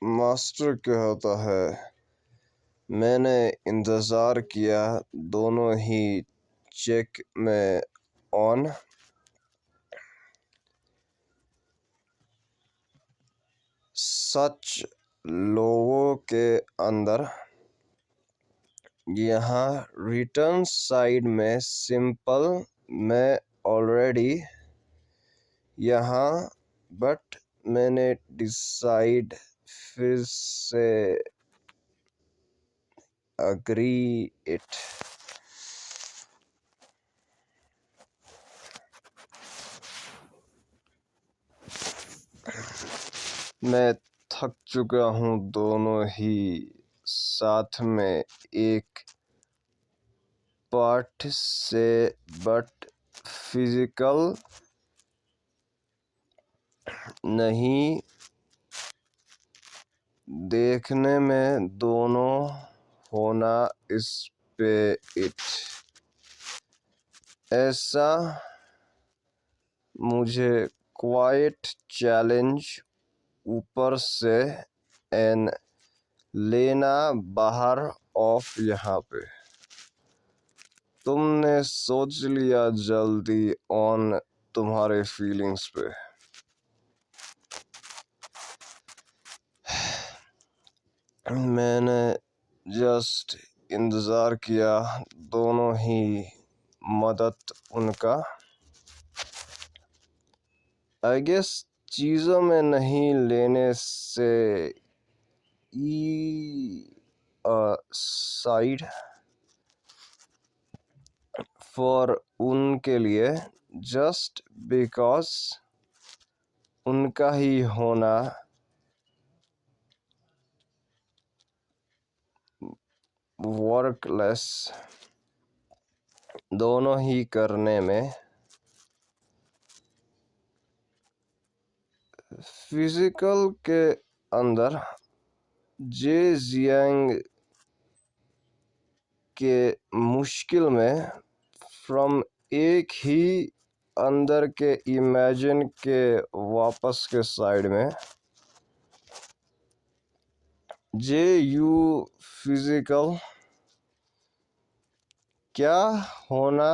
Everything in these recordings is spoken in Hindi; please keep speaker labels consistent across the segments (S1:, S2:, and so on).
S1: मास्टर कहता है, मैंने इंतज़ार किया दोनों ही चेक में ऑन। सच लोगों के अंदर यहाँ रिटर्न साइड में सिंपल मैं ऑलरेडी यहाँ, बट मैंने डिसाइड फिर से अग्री इट। मैं थक चुका हूँ दोनों ही साथ में एक पार्ट से, बट फिजिकल नहीं देखने में दोनों होना इस पे इट। ऐसा मुझे क्वाइट चैलेंज ऊपर से एन लेना बाहर ऑफ यहाँ पे। तुमने सोच लिया जल्दी ऑन तुम्हारे फीलिंग्स पे। मैंने जस्ट इंतज़ार किया दोनों ही मदद उनका। आई गेस चीज़ों में नहीं लेने से साइड फॉर उनके लिए, जस्ट बिकॉज उनका ही होना वर्कलेस दोनों ही करने में। फिजिकल के अंदर जे जियांग के मुश्किल में फ्रॉम एक ही अंदर के इमेजिन के वापस के साइड में जे यू फिजिकल क्या होना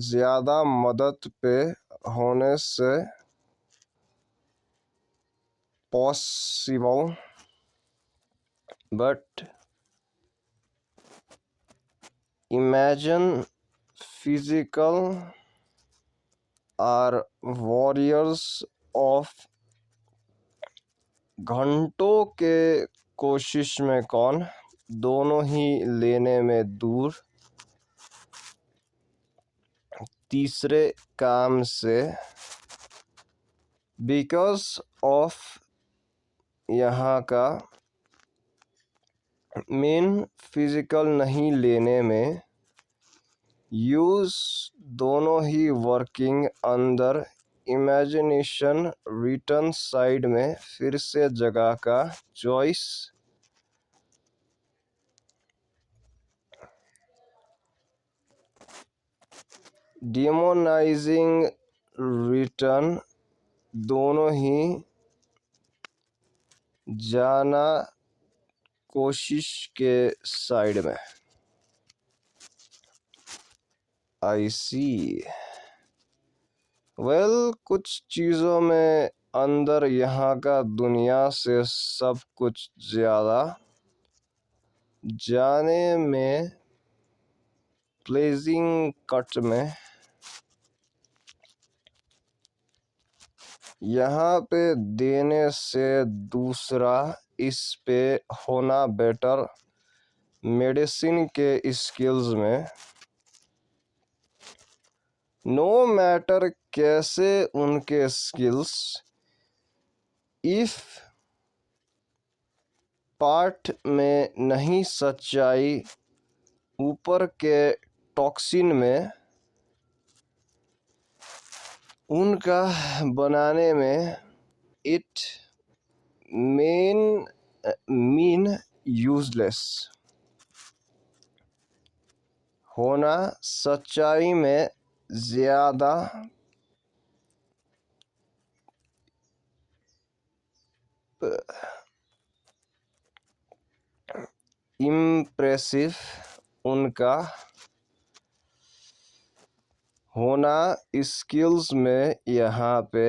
S1: ज़्यादा मदद पे होने से possible, but imagine physical are warriors of घंटों के कोशिश में कौन दोनों ही लेने में दूर तीसरे काम से। बिकॉज ऑफ यहाँ का मेन फिजिकल नहीं लेने में यूज दोनों ही वर्किंग अंदर इमेजिनेशन रिटर्न साइड में फिर से जगह का चॉइस। डिमोनाइजिंग रिटर्न दोनों ही जाना कोशिश के साइड में। आई सी वेल कुछ चीज़ों में अंदर यहाँ का दुनिया से सब कुछ ज़्यादा जाने में प्लेजिंग कट में यहाँ पे देने से दूसरा इस पे होना बेटर मेडिसिन के स्किल्स में। नो मैटर कैसे उनके स्किल्स, इफ पार्ट में नहीं सच्चाई ऊपर के टॉक्सिन में उनका बनाने में इट मीन यूजलेस होना सच्चाई में ज़्यादा इम्प्रेसिव उनका होना स्किल्स में यहाँ पे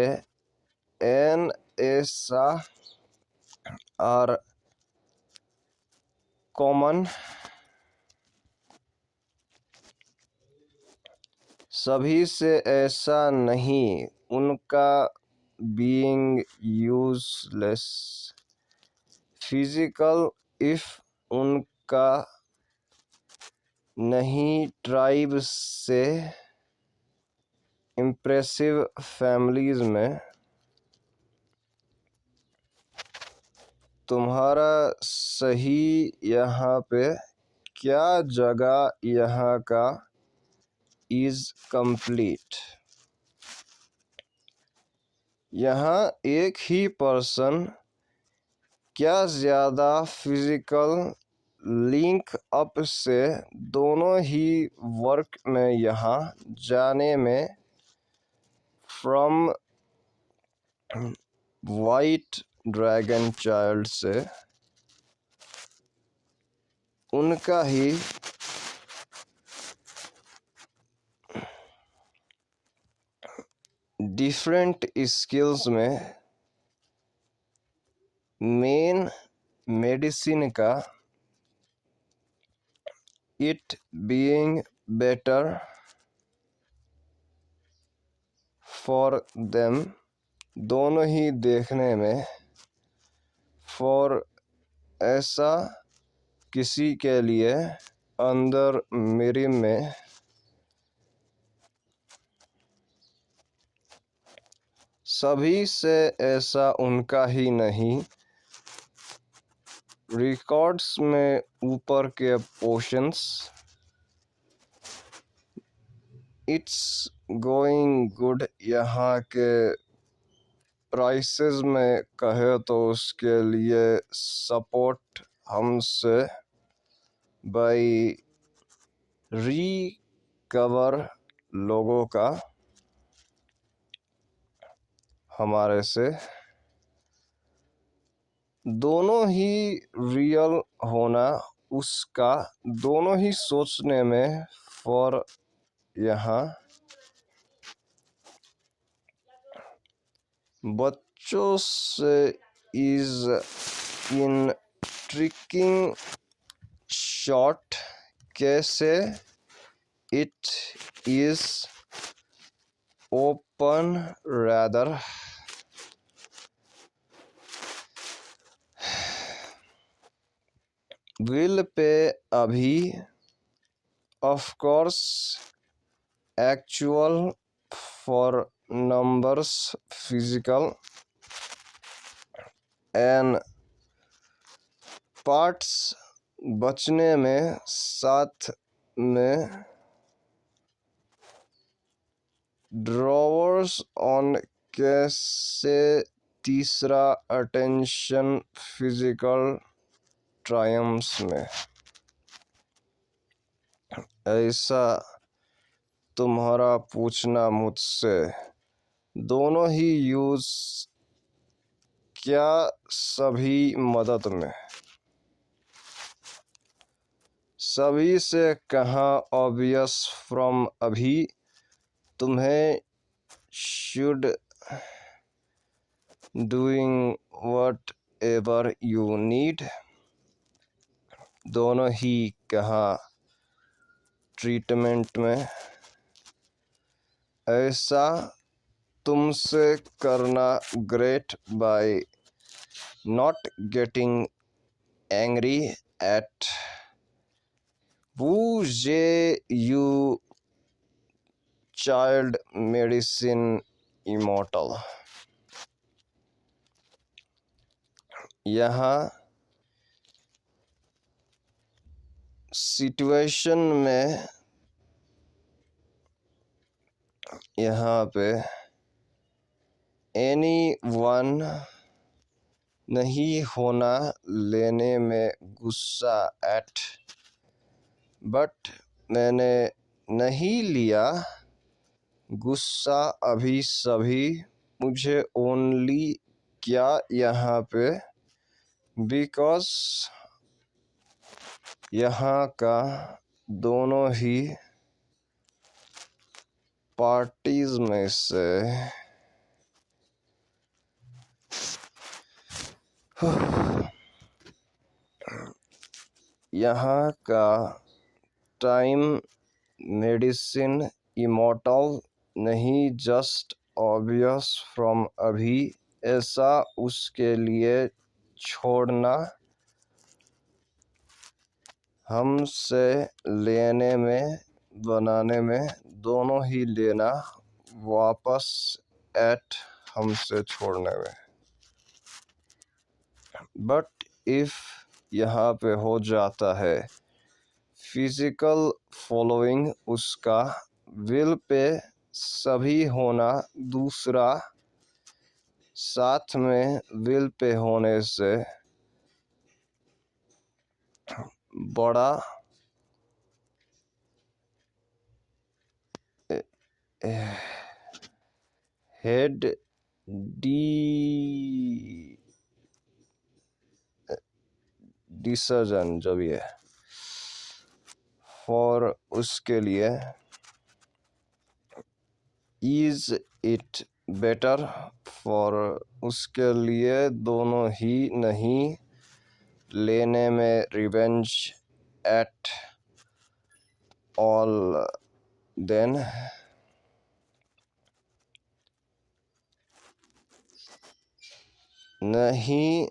S1: एन ऐसा और कॉमन सभी से ऐसा नहीं, उनका बीइंग यूजलेस फिजिकल इफ उनका नहीं ट्राइब से इम्प्रेसिव फैमिलीज में तुम्हारा सही यहाँ पे क्या जगह यहाँ का इज कंप्लीट। यहाँ एक ही पर्सन क्या ज़्यादा फिजिकल लिंक अप से दोनों ही वर्क में यहाँ जाने में फ्रॉम वाइट ड्रैगन चाइल्ड से उनका ही डिफरेंट स्किल्स में मेन मेडिसिन का it being better for them दोनों ही देखने में फॉर ऐसा किसी के लिए अंदर मेरी में सभी से ऐसा उनका ही नहीं। रिकॉर्ड्स में ऊपर के पोर्शंस इट्स गोइंग गुड यहाँ के प्राइसेस में कहे तो उसके लिए सपोर्ट हमसे बाय रिकवर लोगों का हमारे से दोनों ही रियल होना उसका दोनों ही सोचने में फॉर यहाँ बच्चों से इज इन ट्रिकिंग शॉर्ट कैसे it is open rather will pay अभी of course actual for numbers physical and parts बचने में साथ में ड्रॉवर्स ऑन कैसे तीसरा अटेंशन फिजिकल ट्रायम्स में ऐसा तुम्हारा पूछना मुझसे दोनों ही यूज क्या सभी मदद में सभी से कहाँ ऑब्वियस फ्रॉम अभी तुम्हें should doing whatever you need दोनों ही कहाँ ट्रीटमेंट में ऐसा तुमसे करना great by not getting angry at who you child medicine immortal। यहाँ सिचुएशन में यहाँ पे एनी वन नहीं होना लेने में गुस्सा एट बट मैंने नहीं लिया गुस्सा अभी सभी मुझे ओनली क्या यहाँ पे बिकॉज यहाँ का दोनों ही पार्टीज में से यहाँ का टाइम मेडिसिन इमोर्टल नहीं, जस्ट ऑब्वियस फ्रॉम अभी, ऐसा उसके लिए छोड़ना हमसे लेने में बनाने में दोनों ही लेना वापस एट हमसे छोड़ने में। बट इफ यहाँ पे हो जाता है फिजिकल फॉलोइंग, उसका विल पे सभी होना, दूसरा साथ में विल पे होने से बड़ा हेड डिसीजन जो भी है फॉर उसके लिए, इज इट बेटर फॉर उसके लिए दोनों ही नहीं लेने में रिवेंज एट ऑल देन नहीं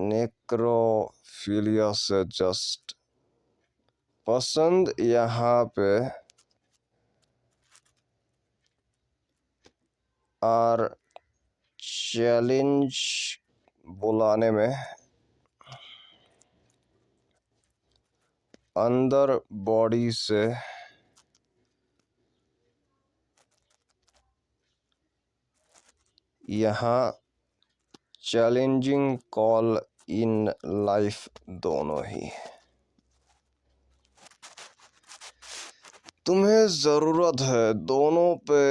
S1: नेक्रोफिलिया से जस्ट पसंद यहाँ पे आर चैलेंज बुलाने में अंदर बॉडी से यहाँ चैलेंजिंग कॉल इन लाइफ, दोनों ही तुम्हें जरूरत है दोनों पे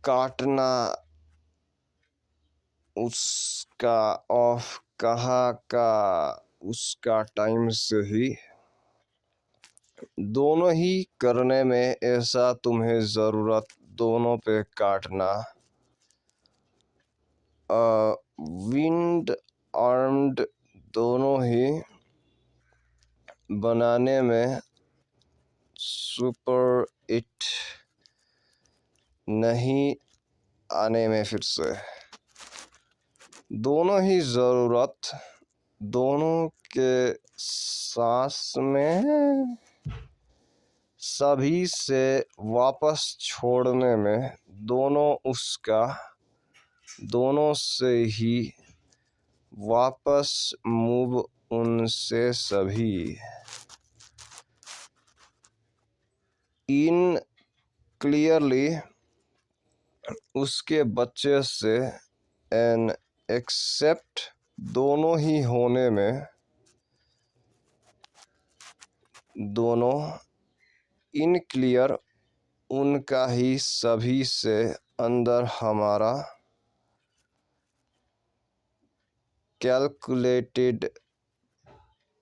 S1: काटना, उसका ऑफ कहा का उसका टाइम से ही दोनों ही करने में, ऐसा तुम्हें जरूरत दोनों पे काटना, विंड आर्म्ड दोनों ही बनाने में, सुपर इट नहीं आने में, फिर से दोनों ही जरूरत दोनों के सांस में सभी से वापस छोड़ने में, दोनों उसका दोनों से ही वापस मूव उनसे सभी, इन क्लियरली उसके बच्चे से, एन एक्सेप्ट दोनों ही होने में, दोनों इन क्लियर उनका ही सभी से, अंदर हमारा कैलकुलेटेड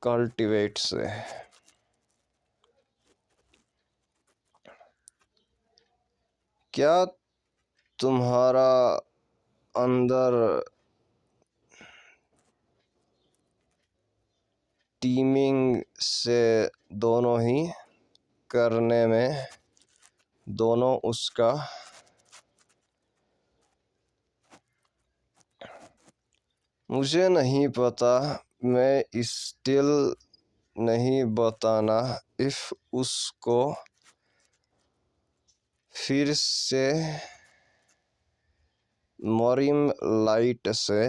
S1: कल्टिवेट से। क्या तुम्हारा अंदर टीमिंग से दोनों ही करने में, दोनों उसका मुझे नहीं पता, मैं स्टिल नहीं बताना, इफ उसको फिर से मरीम लाइट से,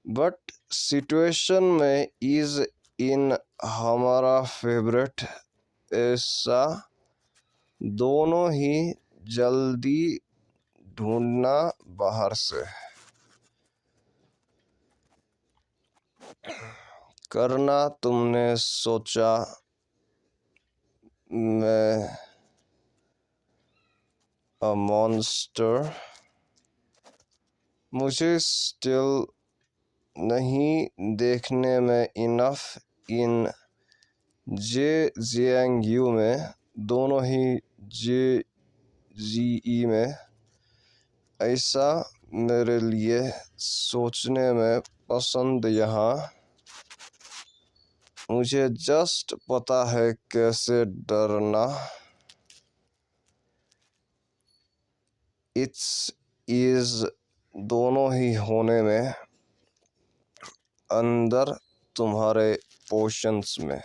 S1: बट सिचुएशन में इज इन हमारा फेवरेट, ऐसा दोनों ही जल्दी ढूंढना बाहर से करना, तुमने सोचा मैं a monster. मुझे स्टिल नहीं देखने में enough in J Jiang Yu में, दोनों ही जे जी ई में, ऐसा मेरे लिए सोचने में पसंद यहाँ। मुझे जस्ट पता है कैसे डरना। इट्स इज दोनों ही होने में, अंदर तुम्हारे पोर्शंस में।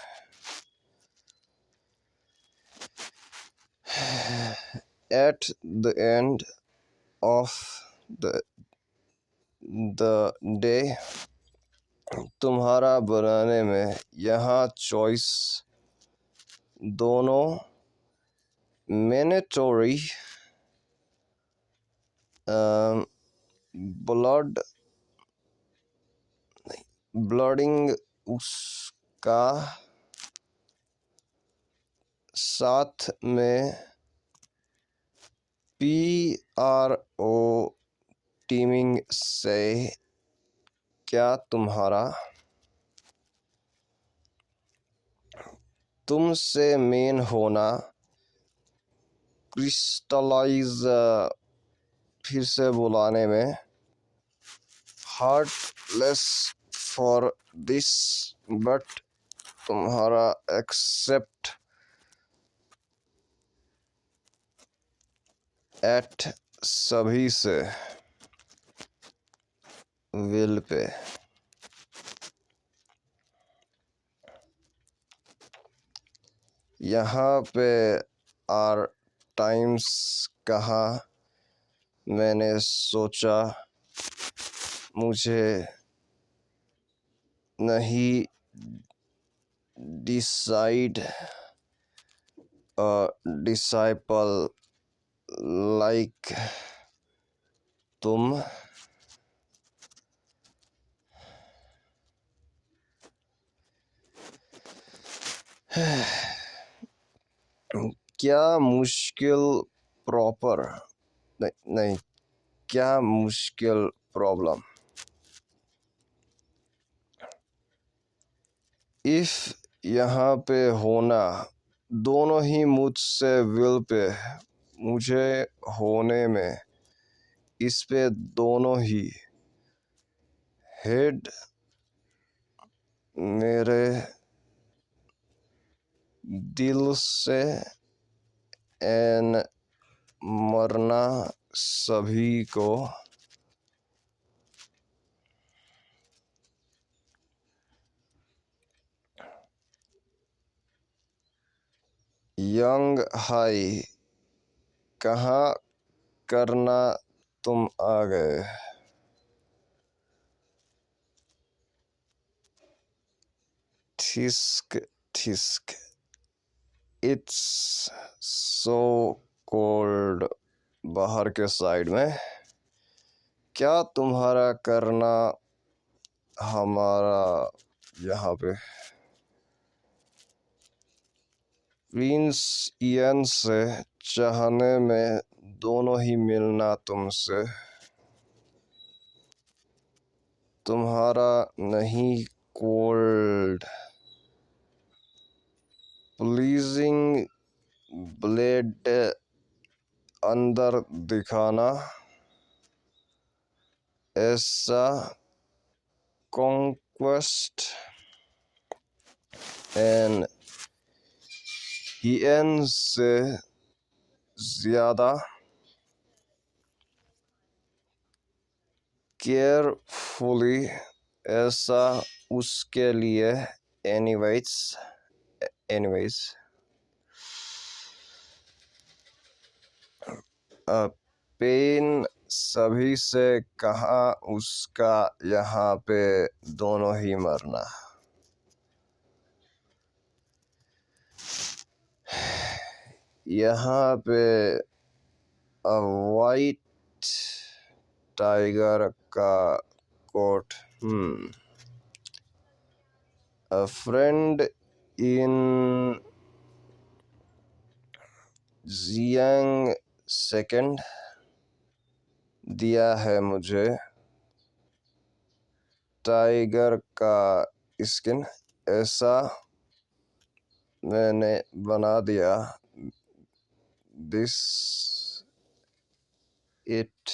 S1: At the end of the day, तुम्हारा बनाने में यहाँ चॉइस दोनों मैंडेटरी। ब्लडिंग उसका साथ में PRO टीमिंग से क्या तुम्हारा तुमसे मेन होना क्रिस्टलाइज फिर से बुलाने में हार्टलेस फॉर दिस, बट तुम्हारा एक्सेप्ट एट सभी से विल पे। यहाँ पे आर टाइम्स कहा, मैंने सोचा मुझे नहीं डिसाइड डिसाइपल लाइक तुम। क्या मुश्किल प्रॉपर नहीं, क्या मुश्किल प्रॉब्लम। इफ यहाँ पे होना दोनों ही मुझसे विल पे, मुझे होने में इस पे दोनों ही हेड मेरे दिल से एन मरना सभी को। यंग हाई कहाँ करना तुम आ गए। ठिस्क ठिस्क इट्स सो कोल्ड, बाहर के साइड में। क्या तुम्हारा करना हमारा यहाँ पे। प्रिंस इयन से चाहने में दोनों ही मिलना तुमसे, तुम्हारा नहीं कोल्ड प्लीजिंग ब्लेड अंदर दिखाना, ऐसा कॉन्क्वेस्ट एंड हियन से ज्यादा केयरफुली, ऐसा उसके लिए एनीवेज पेन सभी से कहा उसका यहाँ पे दोनों ही मरना। यहाँ पे वाइट टाइगर का coat. A friend in Jiangxi second दिया है मुझे टाइगर का स्किन, ऐसा मैंने बना दिया। दिस इट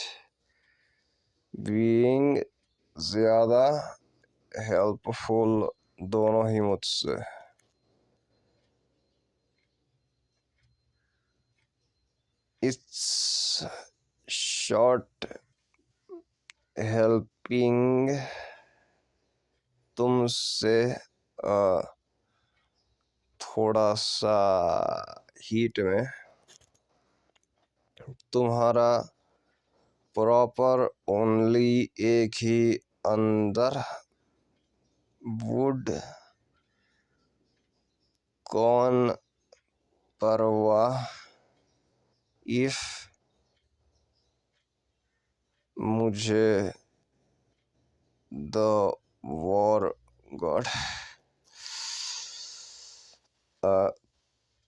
S1: बीइंग ज़्यादा हेल्पफुल दोनों ही मुझसे। इट्स शॉर्ट हेल्पिंग तुमसे थोड़ा सा हीट में तुम्हारा प्रॉपर ओनली एक ही अंदर वुड कौन परवाह इफ मुझे the war God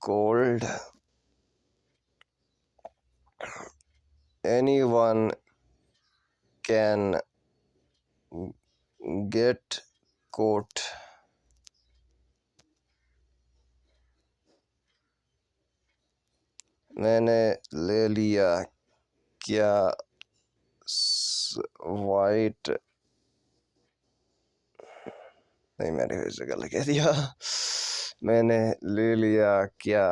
S1: cold anyone can get caught। मैंने ले लिया क्या वाइट, नहीं मैंने फिर से गलत कह दिया। मैंने ले लिया क्या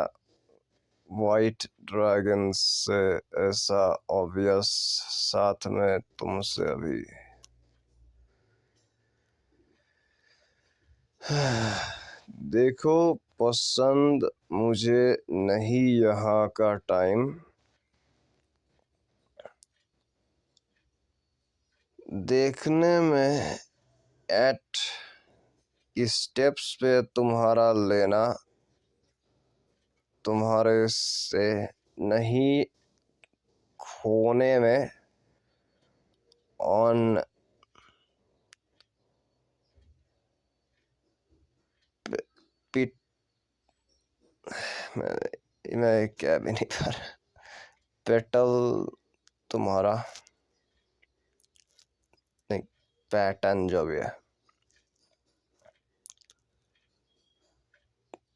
S1: वाइट ड्रैगन से, ऐसा ऑब्वियस साथ में तुमसे अभी। देखो पसंद मुझे नहीं यहाँ का टाइम, देखने में एट स्टेप्स पे तुम्हारा लेना, तुम्हारे से नहीं खोने में ऑन पिट। मैं क्या भी नहीं कर, पेटल तुम्हारा नहीं, पैटर्न जो भी है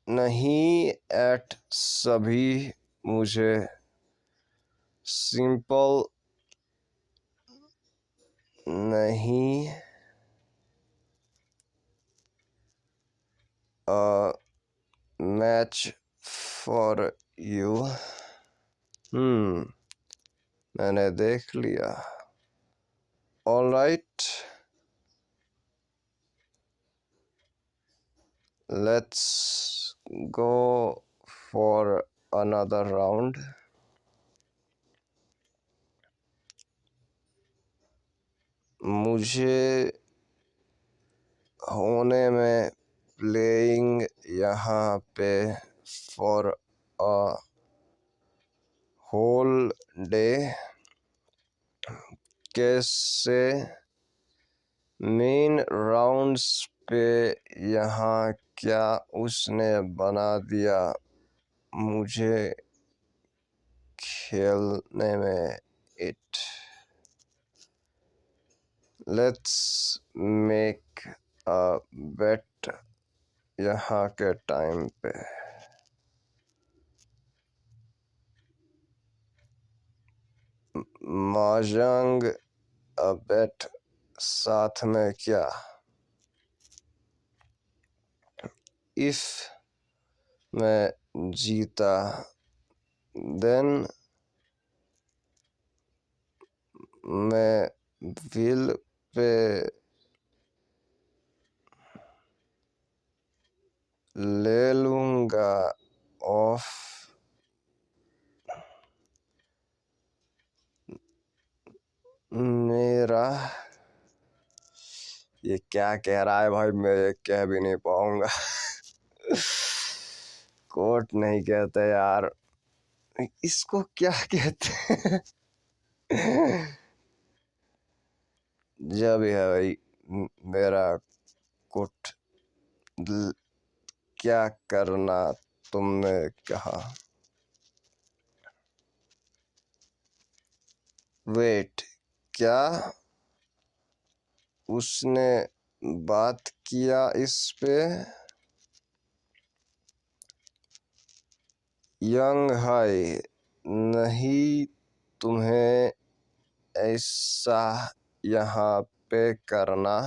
S1: नहीं एट सभी मुझे सिंपल नहीं मैच फॉर यू। मैंने देख लिया। All right, let's go for another round. मुझे होने में प्लेइंग यहाँ पे फॉर अ होल डे, कैसे मेन राउंड्स पे यहाँ क्या उसने बना दिया मुझे खेलने में इट। लेट्स मेक अ बेट यहाँ के टाइम पे। महाजंग अ बेट साथ में क्या, इफ मैं जीता देन मैं विल पे ले लूँगा ऑफ मेरा। ये क्या कह रहा है भाई, मैं ये कह भी नहीं पाऊंगा। कोट नहीं कहते यार, इसको क्या कहते हैं? जब भी है भाई मेरा कुट, क्या करना तुमने कहा। वेट, क्या उसने बात किया इस पे? यंग हाई, नहीं, तुम्हें ऐसा यहाँ पे करना।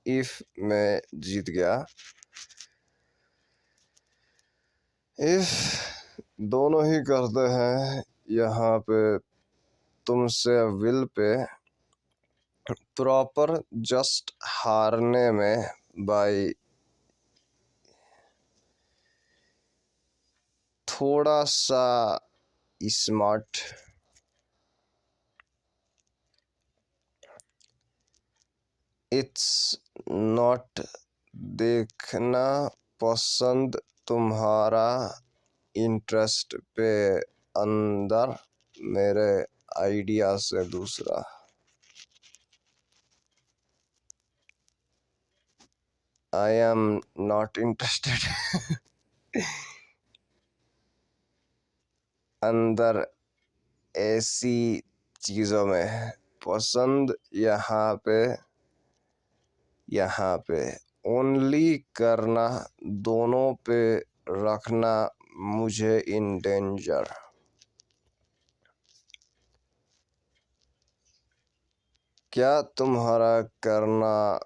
S1: इफ मैं जीत गया, इफ दोनों ही करते हैं यहाँ पे तुमसे विल पे प्रॉपर जस्ट हारने में बाई थोड़ा सा स्मार्ट। इट्स नॉट देखना पसंद तुम्हारा इंटरेस्ट पे अंदर, मेरे आइडिया से दूसरा। आई एम नॉट इंटरेस्टेड अंदर ऐसी चीज़ों में। पसंद यहाँ पे ओनली करना, दोनों पे रखना मुझे इन डेंजर। क्या तुम्हारा करना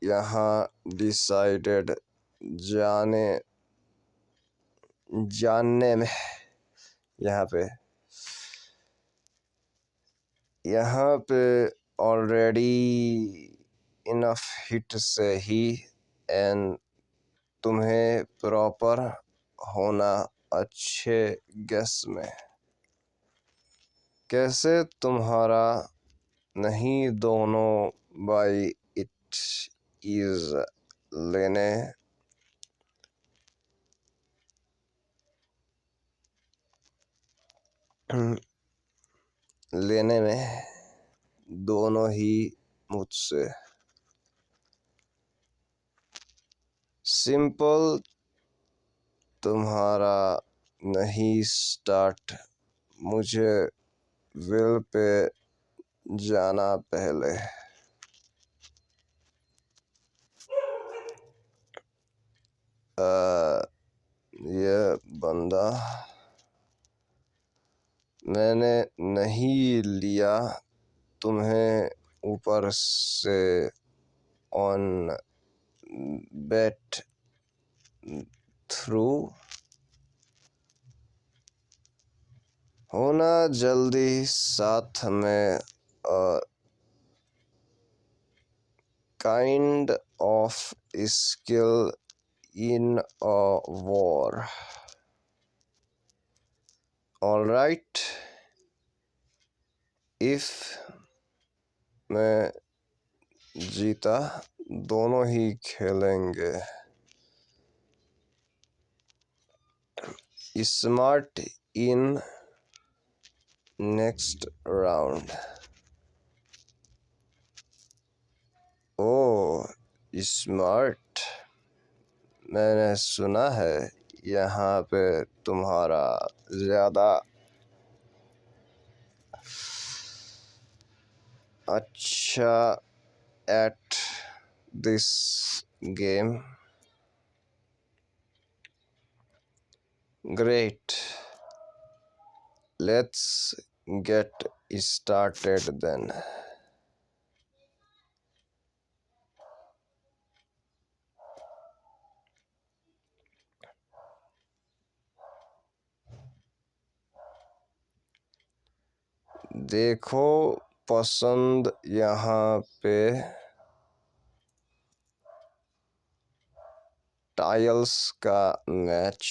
S1: यहाँ डिसाइडेड जानने में? यहाँ पे ऑलरेडी इनफ हिट से ही एंड तुम्हें प्रॉपर होना अच्छे गेस में। कैसे तुम्हारा नहीं, दोनों बाई इट इज लेने में दोनों ही मुझसे। सिंपल, तुम्हारा नहीं स्टार्ट, मुझे विल पे जाना पहले। ये बंदा मैंने नहीं लिया तुम्हें ऊपर से ऑन बेट थ्रू होना जल्दी साथ में kind of skill in a war. Alright, if मैं जीता दोनों ही खेलेंगे। Smart in next round. Oh smart, मैंने सुना है यहाँ पे तुम्हारा ज़्यादा अच्छा at this game. Great, let's get started then. देखो पसंद यहाँ पे टाइल्स का मैच।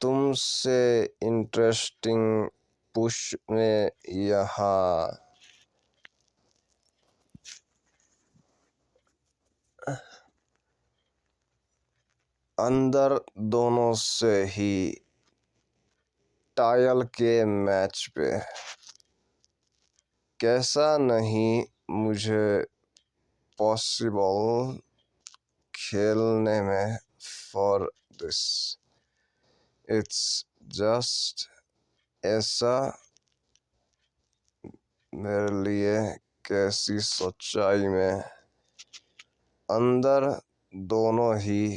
S1: तुमसे इंटरेस्टिंग पुश में यहाँ अंदर दोनों से ही टायल के मैच पे। कैसा नहीं, मुझे पॉसिबल खेलने में for this. It's just ऐसा मेरे लिए कैसी सच्चाई में अंदर दोनों ही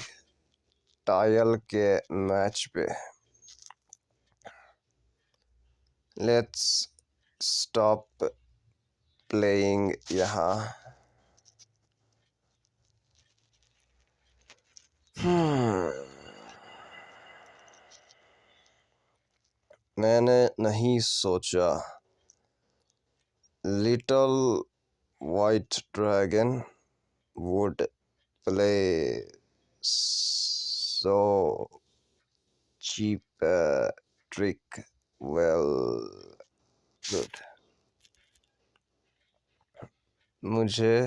S1: टायल के मैच पे. Let's stop playing यहाँ. मैंने नहीं सोचा Little White Dragon would play so cheap a trick. Well, good. मुझे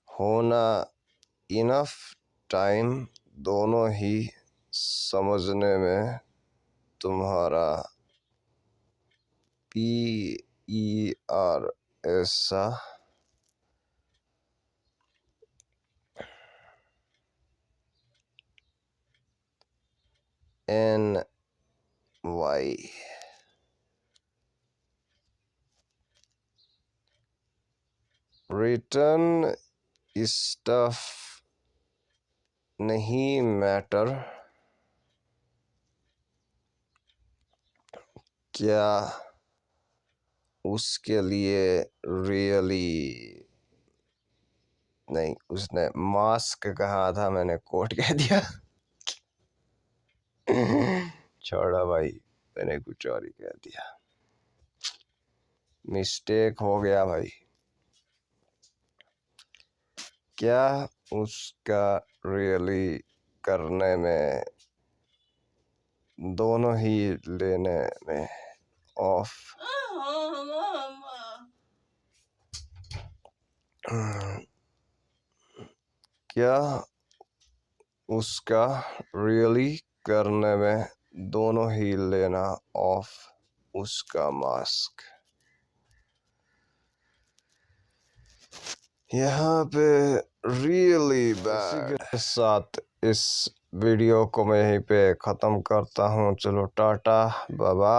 S1: होना इनफ टाइम दोनों ही समझने में तुम्हारा PER ऐसा NY written stuff नहीं मैटर. क्या उसके लिए रियली नहीं, उसने मास्क कहा था, मैंने कोट कह दिया. छोड़ा भाई, मैंने कुछ और ही कह दिया. मिस्टेक हो गया भाई. क्या उसका रियली करने में दोनों ही लेने में ऑफ. क्या उसका रियली करने में दोनों ही लेना ऑफ उसका मास्क. यहाँ पे रियली बैड. इसी के साथ इस वीडियो को मैं यहीं पे ख़त्म करता हूँ. चलो टाटा बाय बाय.